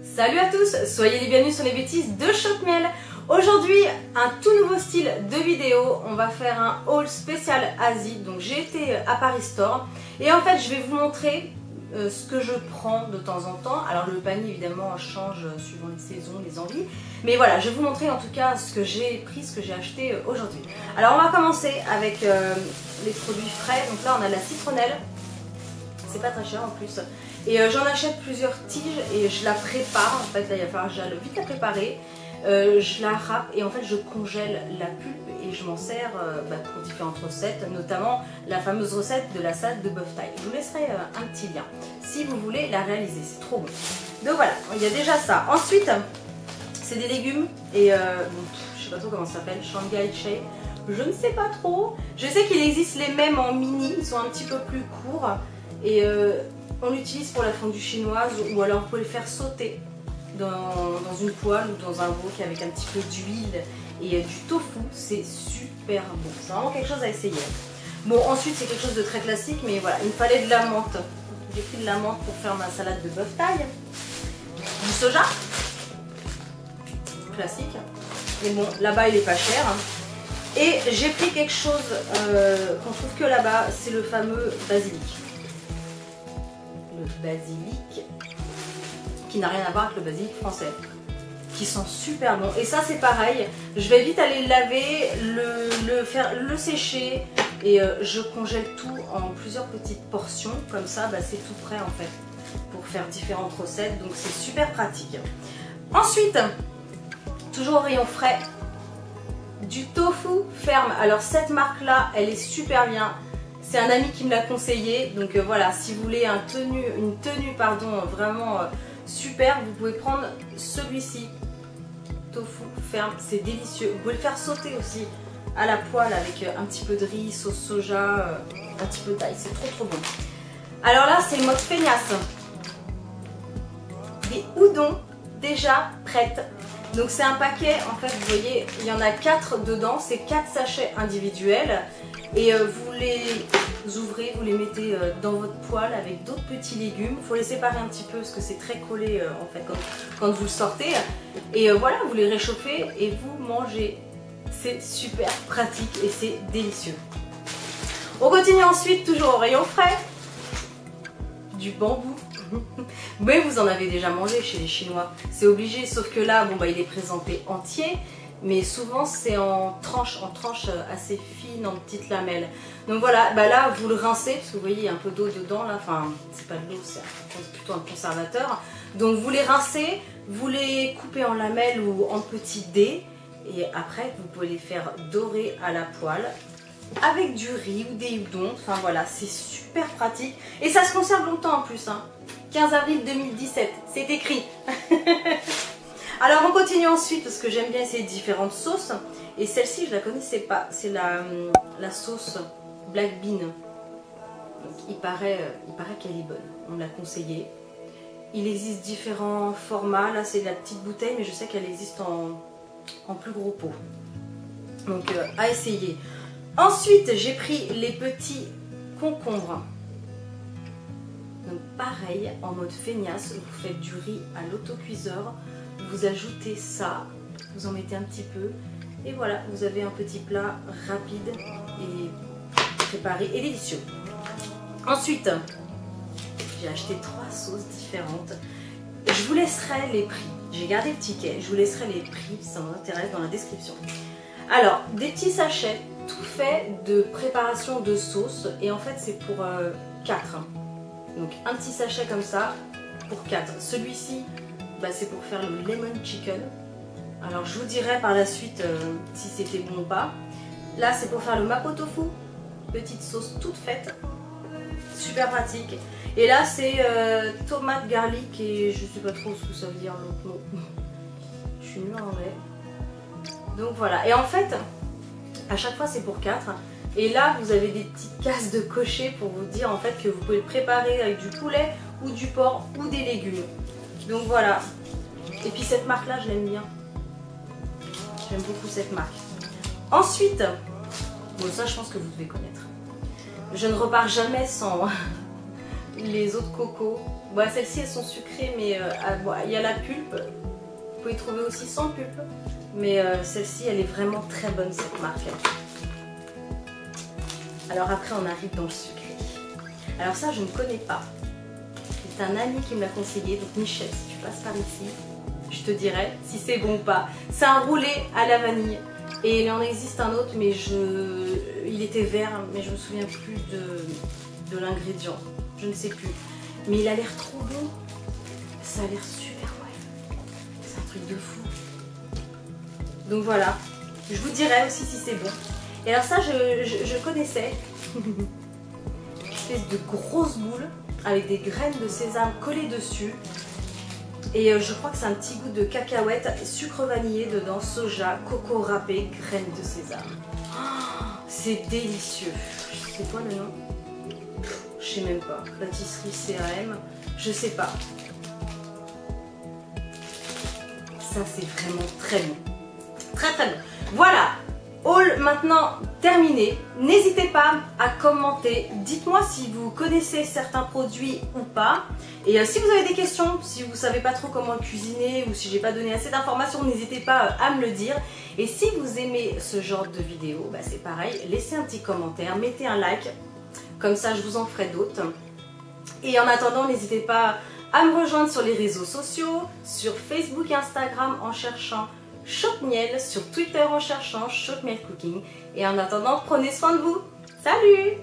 Salut à tous, soyez les bienvenus sur les bêtises de Choc-Miel. Aujourd'hui, un tout nouveau style de vidéo. On va faire un haul spécial Asie. Donc j'ai été à Paris Store et en fait je vais vous montrer ce que je prends de temps en temps. Alors le panier évidemment change suivant les saisons, les envies. Mais voilà, je vais vous montrer en tout cas ce que j'ai pris, ce que j'ai acheté aujourd'hui. Alors on va commencer avec les produits frais. Donc là on a de la citronnelle. C'est pas très cher en plus. Et j'en achète plusieurs tiges et je la prépare. En fait là il va falloir que j'aille vite la préparer. Je la râpe et en fait je congèle la pulpe et je m'en sers pour différentes recettes, notamment la fameuse recette de la salade de bœuf thaï. Je vous laisserai un petit lien si vous voulez la réaliser, c'est trop bon. Donc voilà, il y a déjà ça. Ensuite, c'est des légumes et je sais pas trop comment ça s'appelle, Shanghai Chai. Je ne sais pas trop. Je sais qu'il existe les mêmes en mini, ils sont un petit peu plus courts et on l'utilise pour la fondue chinoise ou alors vous pouvez le faire sauter dans une poêle ou dans un wok avec un petit peu d'huile et du tofu. C'est super bon, c'est vraiment quelque chose à essayer. Bon, ensuite c'est quelque chose de très classique, mais voilà, il me fallait de la menthe. J'ai pris de la menthe pour faire ma salade de bœuf thaï. Du soja classique, mais bon, là-bas il est pas cher. Et j'ai pris quelque chose qu'on trouve que là-bas, c'est le fameux basilic. Le basilic qui n'a rien à voir avec le basilic français, qui sent super bon. Et ça c'est pareil, je vais vite aller le laver, le sécher et je congèle tout en plusieurs petites portions, comme ça c'est tout prêt en fait pour faire différentes recettes, donc c'est super pratique. Ensuite, toujours au rayon frais, du tofu ferme. Alors cette marque là elle est super bien. C'est un ami qui me l'a conseillé, donc voilà, si vous voulez une tenue vraiment super, vous pouvez prendre celui-ci, tofu ferme, c'est délicieux. Vous pouvez le faire sauter aussi à la poêle avec un petit peu de riz, sauce soja, un petit peu d'ail, c'est trop bon. Alors là c'est le mode feignasse, des udon déjà prêtes. Donc c'est un paquet, en fait vous voyez, il y en a 4 dedans, c'est 4 sachets individuels. Et vous les ouvrez, vous les mettez dans votre poêle avec d'autres petits légumes. Il faut les séparer un petit peu parce que c'est très collé en fait quand vous le sortez. Et voilà, vous les réchauffez et vous mangez. C'est super pratique et c'est délicieux. On continue ensuite, toujours au rayon frais, du bambou. Mais vous en avez déjà mangé chez les Chinois, c'est obligé, sauf que là, il est présenté entier. Mais souvent c'est en tranches assez fines, en petites lamelles. Donc voilà, là vous le rincez, parce que vous voyez il y a un peu d'eau dedans là, enfin c'est pas de l'eau, c'est plutôt un conservateur. Donc vous les rincez, vous les coupez en lamelles ou en petits dés, et après vous pouvez les faire dorer à la poêle avec du riz ou des udons. Enfin voilà, c'est super pratique et ça se conserve longtemps en plus, hein. 15 avril 2017, c'est écrit. Alors on continue ensuite parce que j'aime bien essayer différentes sauces et celle-ci je la connaissais pas, c'est la sauce Black Bean. Donc, il paraît qu'elle est bonne, on me l'a conseillé. Il existe différents formats, là c'est de la petite bouteille mais je sais qu'elle existe en plus gros pot. Donc à essayer. Ensuite j'ai pris les petits concombres. Donc pareil, en mode feignasse, vous faites du riz à l'autocuiseur. Vous ajoutez ça, vous en mettez un petit peu et voilà, vous avez un petit plat rapide et préparé et délicieux. Ensuite, j'ai acheté 3 sauces différentes. Je vous laisserai les prix. J'ai gardé le ticket, je vous laisserai les prix si ça vous intéresse dans la description. Alors, des petits sachets tout fait de préparation de sauce et en fait c'est pour 4. Donc un petit sachet comme ça pour 4. Celui-ci, c'est pour faire le lemon chicken. Alors je vous dirai par la suite si c'était bon ou pas. Là c'est pour faire le mapo tofu, petite sauce toute faite, super pratique. Et là c'est tomate garlic et je sais pas trop ce que ça veut dire l'autre mot. Je suis nulle en anglais. Donc voilà, et en fait à chaque fois c'est pour 4. Et là vous avez des petites cases de cocher pour vous dire en fait que vous pouvez le préparer avec du poulet ou du porc ou des légumes. Donc voilà. Et puis cette marque là je l'aime bien. J'aime beaucoup cette marque. Ensuite, bon ça je pense que vous devez connaître. Je ne repars jamais sans les autres cocos. Bon, celles-ci elles sont sucrées, mais il y a la pulpe. Vous pouvez trouver aussi sans pulpe. Mais celle-ci elle est vraiment très bonne, cette marque. Alors après on arrive dans le sucré. Alors ça je ne connais pas. C'est un ami qui me l'a conseillé. Donc Michel, si tu passes par ici, je te dirai si c'est bon ou pas. C'est un roulé à la vanille. Et il en existe un autre, mais il était vert, mais je me souviens plus de l'ingrédient. Je ne sais plus. Mais il a l'air trop bon. Ça a l'air super bon. C'est un truc de fou. Donc voilà. Je vous dirai aussi si c'est bon. Et alors ça, je connaissais. Une espèce de grosse boule avec des graines de sésame collées dessus. Et je crois que c'est un petit goût de cacahuète, sucre vanillé dedans, soja, coco râpé, graines de sésame. Oh, c'est délicieux. C'est quoi le nom? Je sais même pas. Pâtisserie CAM, je sais pas. Ça c'est vraiment très bon. Très très bon. Voilà. Haul maintenant terminé. N'hésitez pas à commenter. Dites-moi si vous connaissez certains produits ou pas. Et si vous avez des questions, si vous ne savez pas trop comment cuisiner ou si j'ai pas donné assez d'informations, n'hésitez pas à me le dire. Et si vous aimez ce genre de vidéo, bah c'est pareil. Laissez un petit commentaire, mettez un like. Comme ça, je vous en ferai d'autres. Et en attendant, n'hésitez pas à me rejoindre sur les réseaux sociaux, sur Facebook et Instagram en cherchant Choc Miel, sur Twitter en cherchant Choc Miel Cooking. Et en attendant, prenez soin de vous. Salut!